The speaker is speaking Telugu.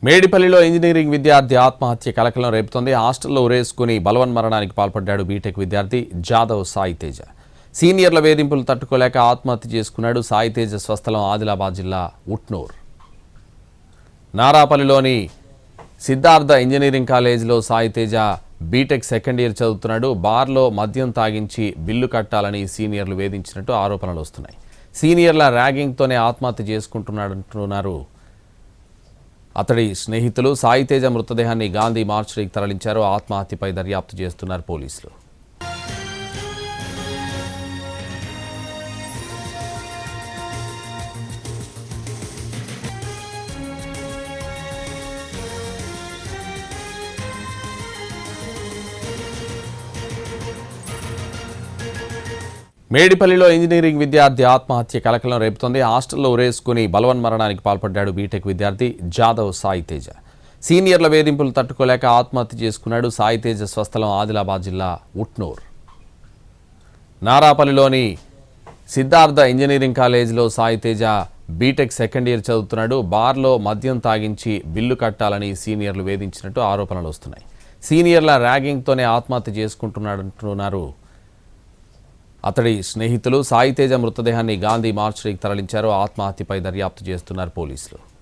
మేడిపల్లిలో ఇంజనీరింగ్ విద్యార్థి ఆత్మహత్య కలకలం రేపుతోంది. హాస్టల్లో ఉరేసుకుని బలవన్మరణానికి పాల్పడ్డాడు బీటెక్ విద్యార్థి జాదవ్ సాయి తేజ. సీనియర్ల వేధింపులు తట్టుకోలేక ఆత్మహత్య చేసుకున్నాడు. సాయి తేజ స్వస్థలం ఆదిలాబాద్ జిల్లా ఉట్నూర్. నారాపల్లిలోని సిద్ధార్థ ఇంజనీరింగ్ కాలేజీలో Sai Teja BTech second year చదువుతున్నాడు. బార్లో మద్యం తాగించి బిల్లు కట్టాలని సీనియర్లు వేధించినట్టు ఆరోపణలు వస్తున్నాయి. సీనియర్ల ర్యాగింగ్తోనే ఆత్మహత్య చేసుకుంటున్నాడంటున్నారు అతడి స్నేహితులు. సాయి తేజ మృతదేహాన్ని గాంధీ మార్చురీకి తరలించారు. ఆత్మహత్యపై దర్యాప్తు చేస్తున్నారు పోలీసులు. మేడిపల్లిలో ఇంజనీరింగ్ విద్యార్థి ఆత్మహత్య కలకలం రేపుతోంది. హాస్టల్లో ఉరేసుకుని బలవన్మరణానికి పాల్పడ్డాడు బీటెక్ విద్యార్థి జాదవ్ సాయి తేజ. సీనియర్ల వేధింపులు తట్టుకోలేక ఆత్మహత్య చేసుకున్నాడు. సాయి తేజ స్వస్థలం ఆదిలాబాద్ జిల్లా ఉట్నూర్. నారాపల్లిలోని సిద్ధార్థ ఇంజనీరింగ్ కాలేజీలో Sai Teja BTech second year చదువుతున్నాడు. బార్లో మద్యం తాగించి బిల్లు కట్టాలని సీనియర్లు వేధించినట్టు ఆరోపణలు వస్తున్నాయి. సీనియర్ల ర్యాగింగ్తోనే ఆత్మహత్య చేసుకుంటున్నాడంటున్నారు అతడి స్నేహితులు. సాయి తేజ మృతదేహాన్ని గాంధీ మార్చురీకి తరలించారు. ఆత్మహత్యపై దర్యాప్తు చేస్తున్నారు పోలీసులు.